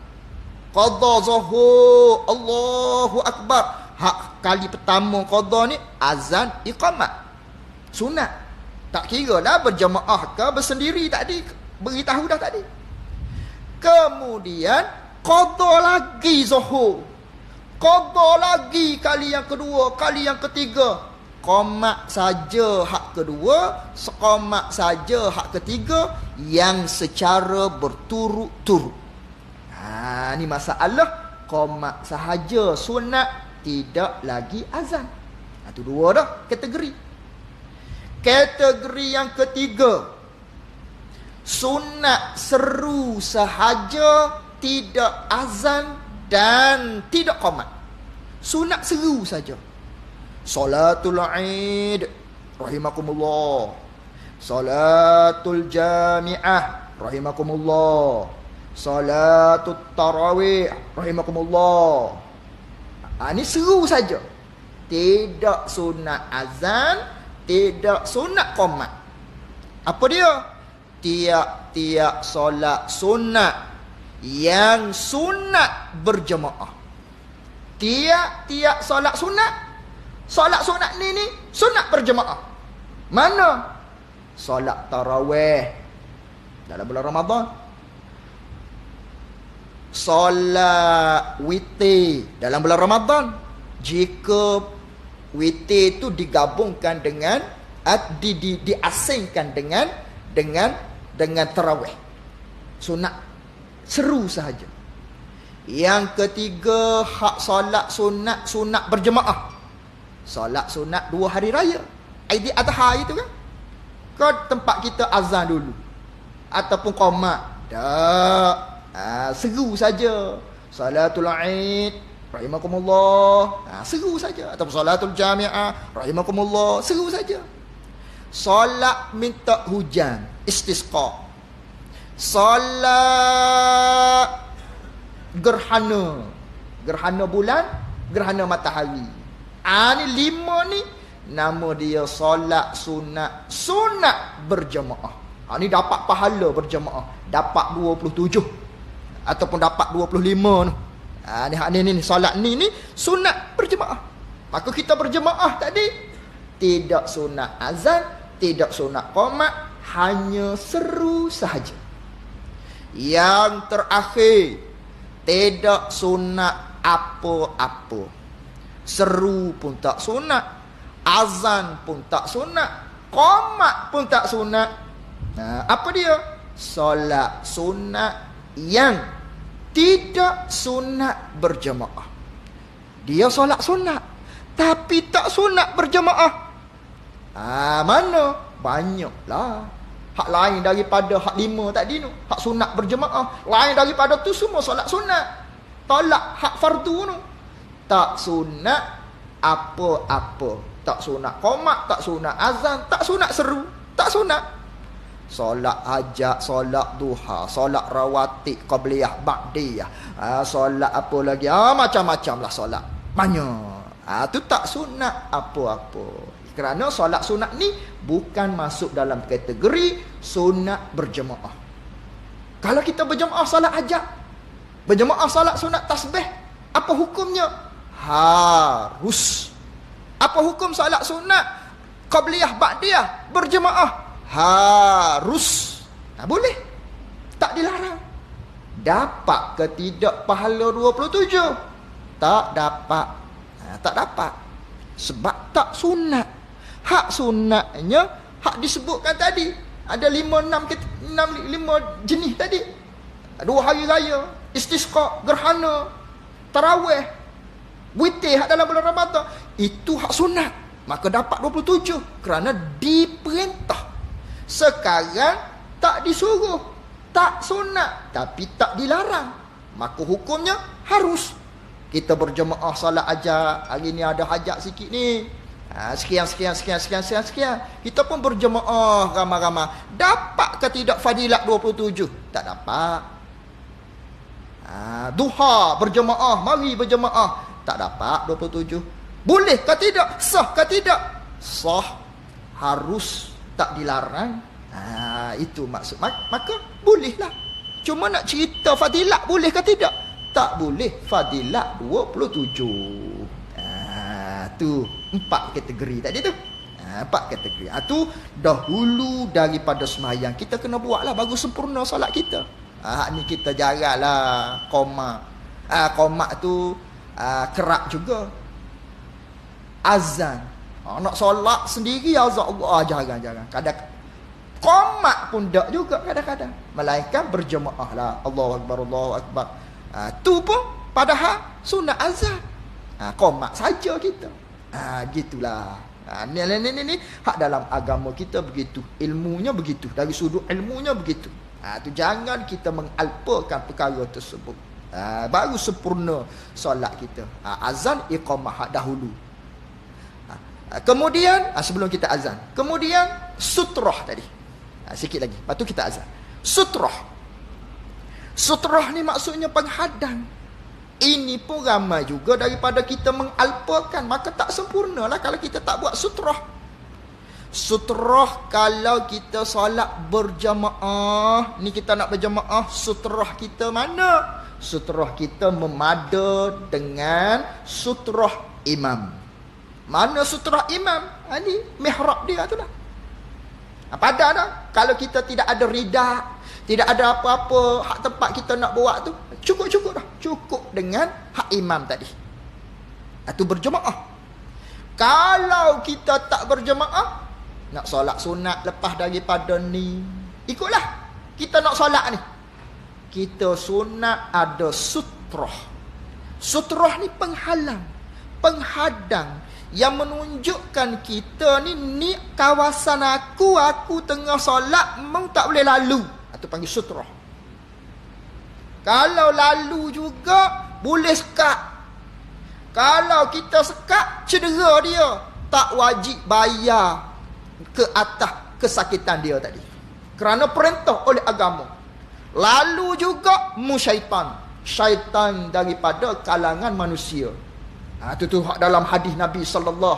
Qada zuhur, Allahu Akbar. Hak kali pertama qada ni azan iqamat. Sunat. Tak kira lah berjamaah ke bersendiri tadi, beritahu dah tadi. Kemudian qada lagi zuhur. Qada lagi kali yang kedua, kali yang ketiga. Qomat saja hak kedua, qomat saja hak ketiga yang secara berturut-turut. Ni masalah qomat sahaja sunat, tidak lagi azan. Itu 2 dah kategori. Kategori yang ketiga, sunat seru sahaja, tidak azan dan tidak qomat. Sunat seru saja. Salatul Aid rahimakumullah, salatul jami'ah rahimakumullah, salatul tarawih rahimakumullah. Ini seru saja. Tidak sunat azan, tidak sunat qomat. Apa dia? Tiap-tiap solat sunat yang sunat berjemaah. Tiap-tiap solat sunat. Solat sunat ni sunat berjemaah. Mana? Solat tarawih dalam bulan Ramadan. Solat witir dalam bulan Ramadan. Jika witir itu digabungkan dengan diasingkan dengan tarawih, sunat seru sahaja. Yang ketiga, hak solat sunat berjemaah. Solat sunat 2 hari raya, Aidil Adha itu kan. Ke tempat kita azan dulu ataupun qomat. Tak. Seru saja. Salatul Aid rahimakumullah, seru saja. Ataupun salatul jami'ah rahimakumullah, seru saja. Solat minta hujan, istisqa. Solat gerhana bulan, gerhana matahari. Ni 5 ni nama dia solat sunat berjemaah. Ni dapat pahala berjemaah, dapat 27 ataupun dapat 25 tu. Ni solat ni sunat berjemaah. Maka kita berjemaah tadi tidak sunat azan, tidak sunat qomat, hanya seru sahaja. Yang terakhir, tidak sunat apa-apa. Seru pun tak sunat, azan pun tak sunat, qomat pun tak sunat. Apa dia? Solat sunat yang tidak sunat berjemaah. Dia solat sunat tapi tak sunat berjemaah. Mana? Banyaklah. Hak lain daripada hak 5 tadi tu, hak sunat berjemaah. Lain daripada tu semua solat sunat. Tolak hak fardu tu. Tak sunat apa-apa. Tak sunat qomat, tak sunat azan, tak sunat seru, tak sunat. Solat hajat, solat duha, solat rawatib, qabliyah, ba'diyah, solat apa lagi, macam-macam lah solat. Banyak. Tu tak sunat apa-apa. Kerana solat sunat ni bukan masuk dalam kategori sunat berjemaah. Kalau kita berjemaah solat hajat, berjemaah solat sunat tasbih, apa hukumnya? Harus. Apa hukum solat sunat qabliyah ba'diyah berjemaah? Harus. Boleh. Tak dilarang. Dapat ke tidak pahala 27? Tak dapat. Tak dapat. Sebab tak sunat. Hak sunatnya, hak disebutkan tadi. Ada 5 jenis tadi. 2 hari raya, istisqa, gerhana, tarawih, witir hak dalam bulan Ramadan. Itu hak sunat. Maka dapat 27. Kerana diperintah. Sekarang tak disuruh. Tak sunat. Tapi tak dilarang. Maka hukumnya harus. Kita berjemaah salat hajat. Hari ni ada hajat sikit ni. Sekian. Kita pun berjemaah ramai-ramai. Dapat ke tidak fadilat 27? Tak dapat. Duha berjemaah, mari berjemaah. Tak dapat 27. Boleh ke tidak? Sah ke tidak? Sah. Harus. Tak dilarang. Itu maksud. Maka bolehlah. Cuma nak cerita fadilat boleh ke tidak? Tak boleh fadilat 27. Tu 4 kategori tadi tu. 4 kategori. Tu dahulu daripada sembahyang. Kita kena buatlah baru sempurna solat kita. Ni kita jaranglah qoma. Qoma tu kerak juga. Azan. Nak solat sendiri azan Allah jarang. Kadang qoma pun tak juga kadang-kadang. Melainkan berjemaah lah. Allahu Akbar, Allahu Akbar. Tu pun padahal sunat azan. Qoma saja kita. Gitulah. Ni hak dalam agama kita begitu. Ilmunya begitu. Dari sudut ilmunya begitu. Tu jangan kita mengalpakan perkara tersebut. Baru sempurna solat kita. Azan iqamah hak dahulu. Kemudian sebelum kita azan. Kemudian sutrah tadi. Sikit lagi. Lepas tu kita azan. Sutrah. Sutrah ni maksudnya penghadang. Ini pun ramai juga daripada kita mengalpakan. Maka tak sempurnalah kalau kita tak buat sutrah. Sutrah kalau kita solat berjamaah. Ni kita nak berjamaah. Sutrah kita mana? Sutrah kita memada dengan sutrah imam. Mana sutrah imam? Ni mihrab dia tu lah. Pada dah. Kalau kita tidak ada ridak, tidak ada apa-apa hak tempat kita nak buat tu, cukup dah. Cukup dengan hak imam tadi. Itu berjemaah. Kalau kita tak berjemaah, nak solat sunat lepas daripada ni, ikutlah. Kita nak solat ni, kita sunat ada sutrah. Sutrah ni penghalang, penghadang, yang menunjukkan kita ni kawasan aku tengah solat, memang tak boleh lalu. Itu panggil sutrah. Kalau lalu juga boleh sekat. Kalau kita sekat, cedera dia, tak wajib bayar ke atas kesakitan dia tadi. Kerana perintah oleh agama. Lalu juga musyaitan, syaitan daripada kalangan manusia. Itu dalam hadis Nabi SAW.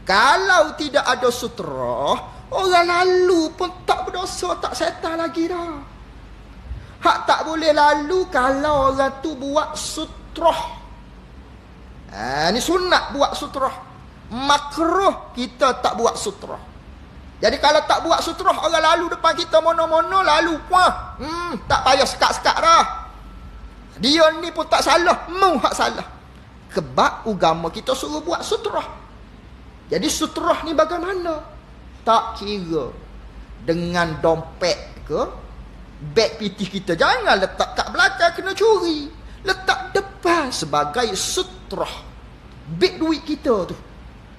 Kalau tidak ada sutrah, orang lalu pun tak berdosa, tak setan lagi dah. Hak tak boleh lalu kalau orang tu buat sutrah. Ni sunat buat sutrah. Makruh kita tak buat sutrah. Jadi kalau tak buat sutrah, orang lalu depan kita mono-mono lalu. Tak payah sekat-sekat dah. Dia ni pun tak salah, mu hak salah. Kebab agama kita suruh buat sutrah. Jadi sutrah ni bagaimana? Tak kira dengan dompet ke, beg pitih kita, jangan letak kat belakang, kena curi. Letak depan sebagai sutrah. Beg duit kita tu.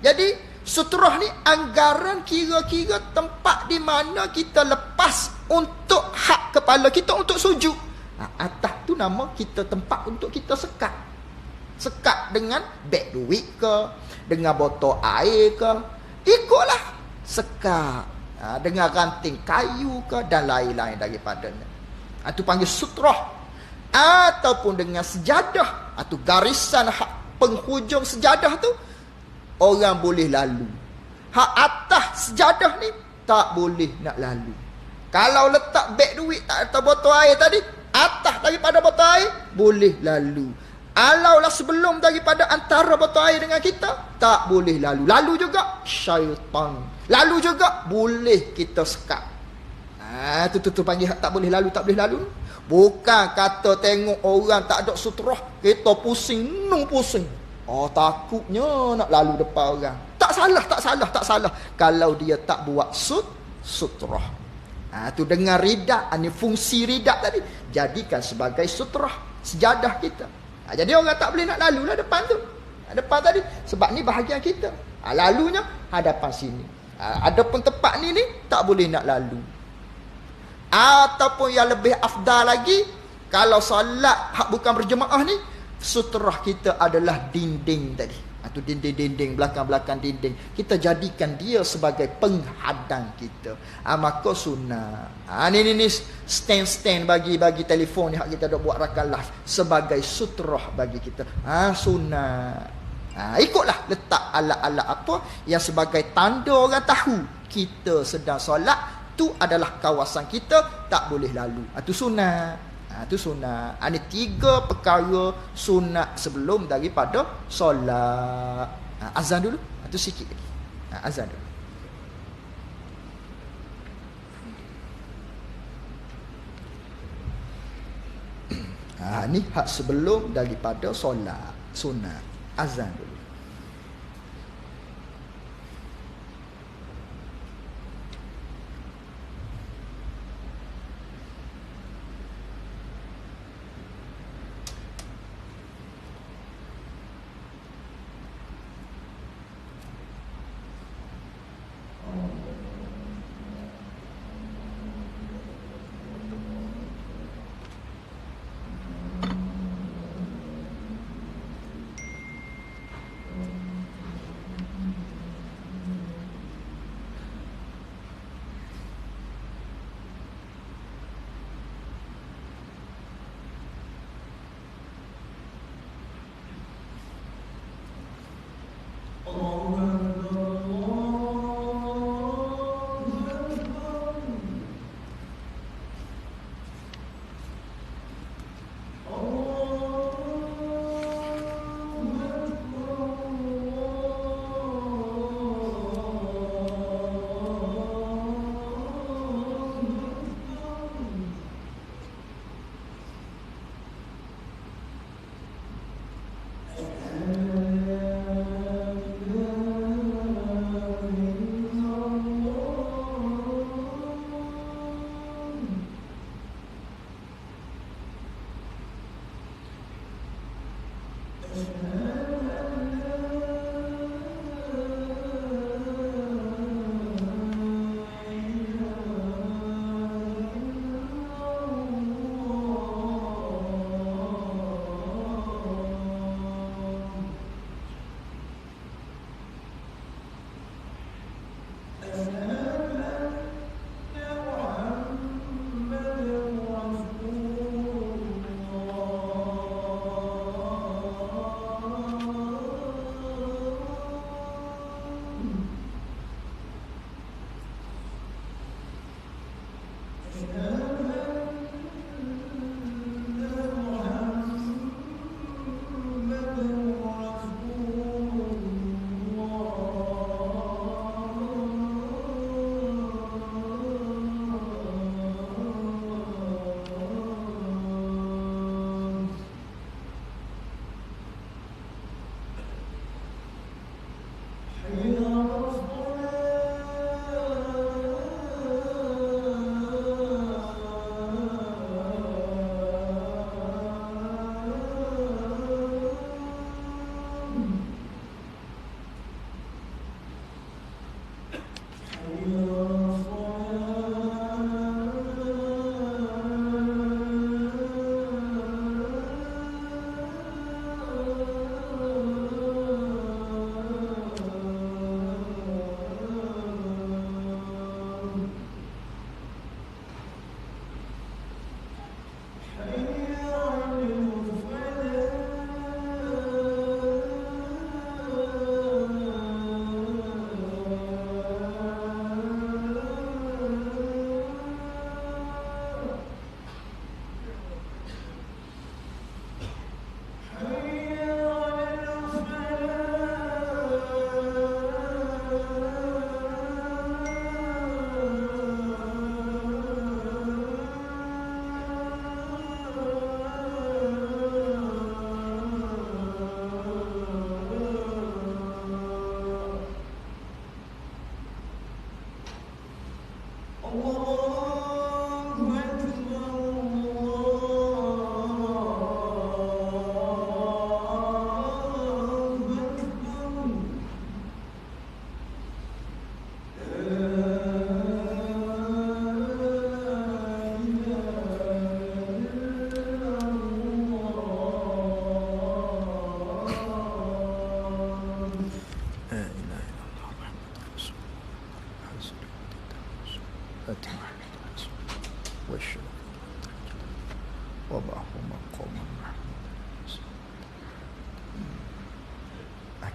Jadi sutrah ni anggaran kira-kira tempat di mana kita lepas untuk hak kepala kita untuk sujud. Atas tu nama kita tempat untuk kita sekat. Sekat dengan beg duit ke, dengan botol air ke, ikutlah sekat. Dengan ranting kayu ke dan lain-lain daripadanya. Itu panggil sutrah. Ataupun dengan sejadah atau garisan hak penghujung sejadah tu orang boleh lalu. Hak atas sejadah ni tak boleh nak lalu. Kalau letak beg duit tak atas botol air tadi, atas daripada botol air boleh lalu. Alaulah sebelum daripada antara botol air dengan kita, tak boleh lalu. Lalu juga syaitan. Lalu juga boleh kita sekat. Tu panggil tak boleh lalu, tak boleh lalu. Bukan kata tengok orang tak ada sutrah, kita pusing, pusing. Oh, takutnya nak lalu depan orang. Tak salah. Kalau dia tak buat sutrah. Tu dengan ridak, ini fungsi ridak tadi. Jadikan sebagai sutrah sejadah kita. Jadi orang tak boleh nak lalu lah depan tu. Depan tadi. Sebab ni bahagian kita. Lalunya hadapan sini. Adapun tempat ni tak boleh nak lalu. Ataupun yang lebih afdal lagi, kalau solat hak bukan berjemaah ni, sutrah kita adalah dinding tadi. Tu dinding-dinding, belakang-belakang dinding. Kita jadikan dia sebagai penghadang kita. Maka sunnah. Ni stand bagi telefon ni hak kita dah buat rakam live sebagai sutrah bagi kita. Sunnah. Ikutlah letak alat-alat apa yang sebagai tanda orang tahu kita sedang solat, tu adalah kawasan kita, tak boleh lalu. Tu sunnah. Itu sunat. Ini 3 perkara sunat sebelum daripada solat. Azan dulu. Itu sikit lagi. Azan dulu. Ini hak sebelum daripada solat. Sunat. Azan dulu.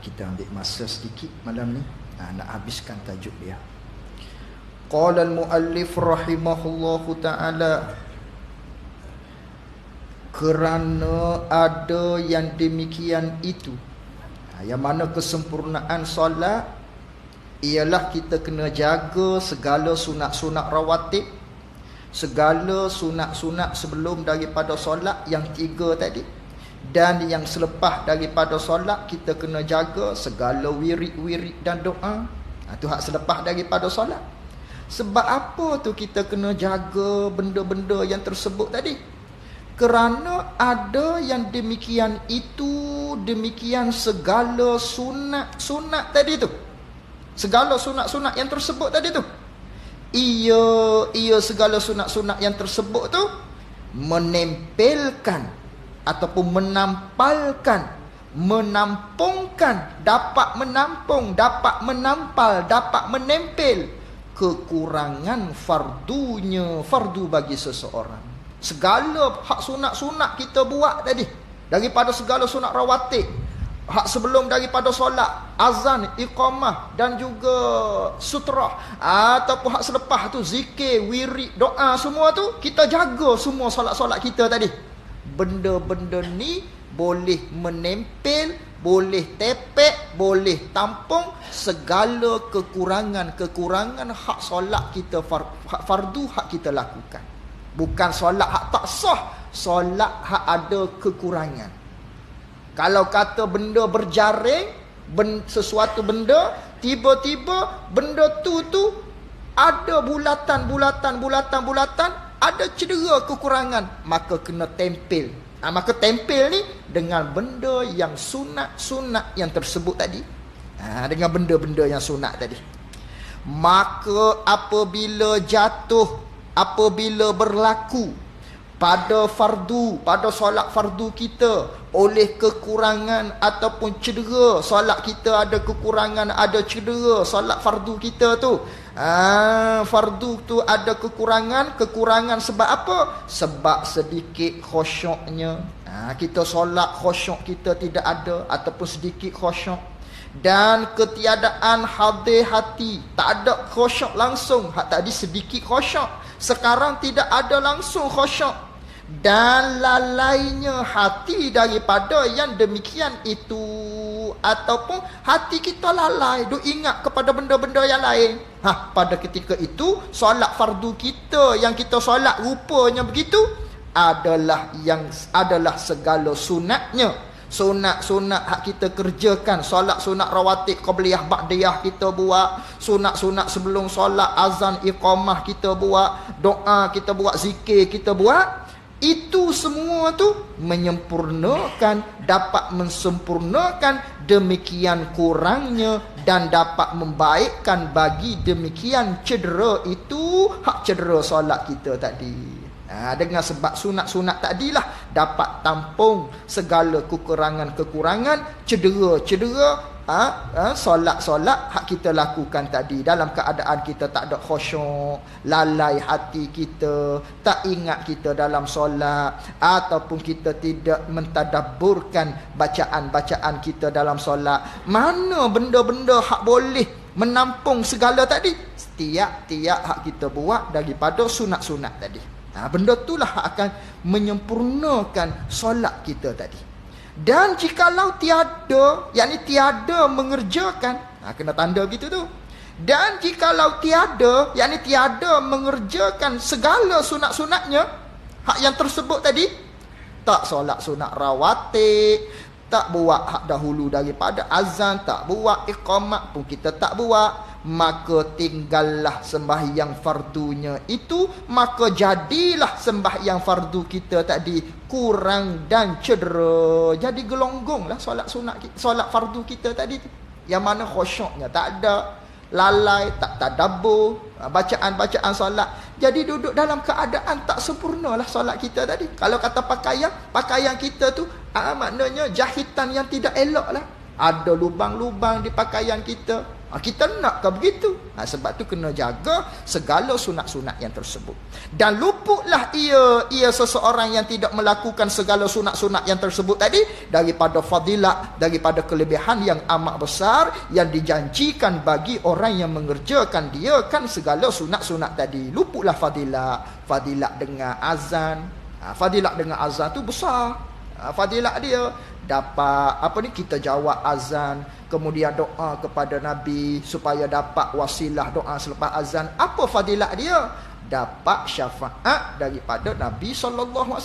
Kita ambil masa sedikit malam ni, nak habiskan tajuk dia. Qala al-muallif rahimahullahu ta'ala, kerana ada yang demikian itu, yang mana kesempurnaan solat ialah kita kena jaga segala sunat-sunat rawatib, segala sunat-sunat sebelum daripada solat yang 3 tadi, dan yang selepas daripada solat kita kena jaga segala wirid-wirid dan doa. Itu hak selepas daripada solat. Sebab apa tu kita kena jaga benda-benda yang tersebut tadi? Kerana ada yang demikian itu, demikian segala sunat-sunat tadi tu. Segala sunat-sunat yang tersebut tadi tu. Ia segala sunat-sunat yang tersebut tu menempelkan ataupun menampungkan, dapat menampung, dapat menampal, dapat menempel kekurangan fardu bagi seseorang. Segala hak sunat-sunat kita buat tadi, daripada segala sunat rawatib, hak sebelum daripada solat, azan, iqamah dan juga sutrah, ataupun hak selepas tu zikir, wirid, doa, semua tu kita jaga semua solat-solat kita tadi. Benda-benda ni boleh menempel, boleh tepek, boleh tampung segala kekurangan hak solat kita, hak fardu hak kita lakukan. Bukan solat hak tak sah, solat hak ada kekurangan. Kalau kata benda berjaring, sesuatu benda, tiba-tiba benda tu ada bulatan, ada cedera kekurangan, maka kena tempel. Maka tempel ni dengan benda yang sunat yang tersebut tadi. Dengan benda-benda yang sunat tadi. Maka apabila berlaku pada fardu, pada solat fardu kita oleh kekurangan ataupun cedera, solat kita ada kekurangan, ada cedera solat fardu kita tu. Fardu tu ada kekurangan sebab apa? Sebab sedikit khusyuknya. Kita solat khusyuk kita tidak ada ataupun sedikit khusyuk, dan ketiadaan hadir hati, tak ada khusyuk langsung. Hak tadi sedikit khusyuk, sekarang tidak ada langsung khusyuk, dan lalainya hati daripada yang demikian itu, ataupun hati kita lalai duk ingat kepada benda-benda yang lain. Pada ketika itu solat fardu kita yang kita solat rupanya begitu adalah segala sunatnya. Sunat-sunat hak kita kerjakan, solat sunat rawatib, qabliyah, ba'diyah kita buat, sunat-sunat sebelum solat, azan, iqamah kita buat, doa kita buat, zikir kita buat. Itu semua tu menyempurnakan, dapat mensempurnakan demikian kurangnya, dan dapat membaikkan bagi demikian cedera itu, hak cedera solat kita tadi. Dengan sebab sunat-sunat tadilah dapat tampung segala kekurangan-kekurangan, cedera-cedera solat-solat hak kita lakukan tadi, dalam keadaan kita tak ada khusyuk, lalai hati kita, tak ingat kita dalam solat, ataupun kita tidak mentadabburkan bacaan-bacaan kita dalam solat. Mana benda-benda hak boleh menampung segala tadi? Tiap-tiap hak kita buat daripada sunat-sunat tadi. Benda itulah akan menyempurnakan solat kita tadi. Dan jikalau tiada, yakni tiada mengerjakan, kena tanda gitu tu. Dan jikalau tiada, yakni tiada mengerjakan segala sunat-sunatnya, hak yang tersebut tadi, tak solat sunat rawatib, tak buat hak dahulu daripada azan, tak buat iqamah pun kita tak buat, maka tinggallah sembahyang fardunya itu, maka jadilah sembahyang fardu kita tadi kurang dan cedera. Jadi gelonggonglah solat sunat, solat fardu kita tadi tu, yang mana khusyuknya tak ada, lalai, tak tadabbur, bacaan-bacaan solat. Jadi duduk dalam keadaan tak sempurnalah solat kita tadi. Kalau kata pakaian kita tu maknanya jahitan yang tidak elok lah. Ada lubang-lubang di pakaian kita. Kita nak ke begitu? Sebab tu kena jaga segala sunat-sunat yang tersebut. Dan luputlah ia seseorang yang tidak melakukan segala sunat-sunat yang tersebut tadi daripada fadilat, daripada kelebihan yang amat besar yang dijanjikan bagi orang yang mengerjakan dia kan segala sunat-sunat tadi. Luputlah fadilat dengan azan. Fadilat dengan azan tu besar. Fadilat dia dapat kita jawab azan, kemudian doa kepada Nabi supaya dapat wasilah doa selepas azan. Apa fadilat dia? Dapat syafaat daripada Nabi SAW.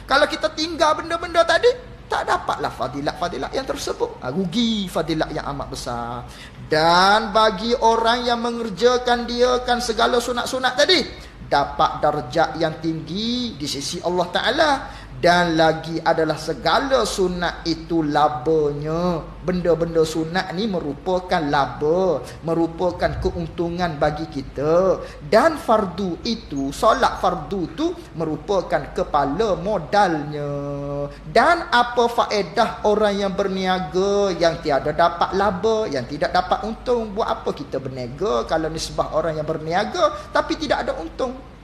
Kalau kita tinggal benda-benda tadi, tak dapatlah fadilat-fadilat yang tersebut. Rugi fadilat yang amat besar. Dan bagi orang yang mengerjakan dia kan segala sunat-sunat tadi, dapat darjat yang tinggi di sisi Allah Ta'ala. Dan lagi adalah segala sunat itu labanya. Benda-benda sunat ni merupakan laba, merupakan keuntungan bagi kita. Dan fardu itu, solat fardu tu merupakan kepala modalnya. Dan apa faedah orang yang berniaga yang tiada dapat laba, yang tidak dapat untung? Buat apa kita berniaga kalau nisbah orang yang berniaga tapi tidak ada untung?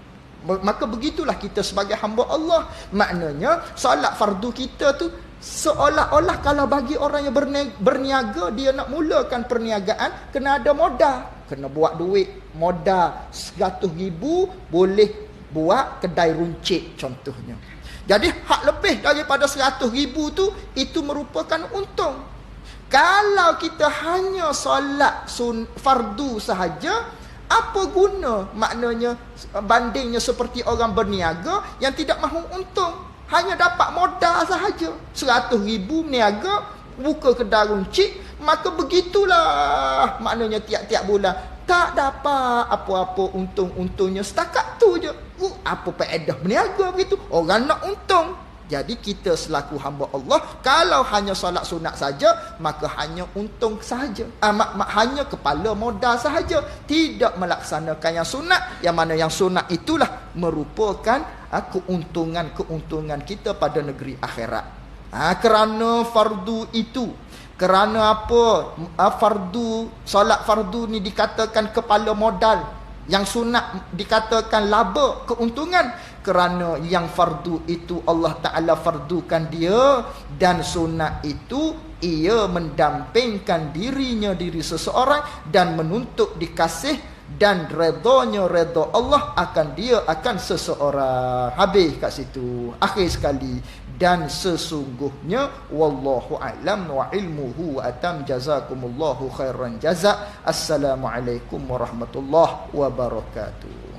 Maka begitulah kita sebagai hamba Allah. Maknanya solat fardu kita tu seolah-olah kalau bagi orang yang berniaga, dia nak mulakan perniagaan, kena ada modal, kena buat duit. Modal 100,000 boleh buat kedai runcit contohnya. Jadi hak lebih daripada 100,000 tu, itu merupakan untung. Kalau kita hanya solat fardu sahaja, apa guna? Maknanya bandingnya seperti orang berniaga yang tidak mahu untung, hanya dapat modal sahaja. 100,000 niaga, buka kedai runcit, maka begitulah maknanya tiap-tiap bulan tak dapat apa-apa untung-untungnya, setakat tu je. Apa faedah berniaga begitu? Orang nak untung. Jadi kita selaku hamba Allah, kalau hanya solat sunat saja, maka hanya untung sahaja. Hanya kepala modal sahaja. Tidak melaksanakan yang sunat, yang mana yang sunat itulah merupakan keuntungan-keuntungan kita pada negeri akhirat. Kerana fardu itu, kerana apa? Solat fardu ni dikatakan kepala modal, yang sunat dikatakan laba, keuntungan. Kerana yang fardu itu Allah Ta'ala fardukan dia, dan sunat itu ia mendampingkan diri seseorang dan menuntut dikasih dan redanya reda Allah akan seseorang. Habis kat situ. Akhir sekali, dan sesungguhnya wallahu a'lam wa ilmuhu atam. Jazakumullahu khairan jazak. Assalamualaikum warahmatullahi wabarakatuh.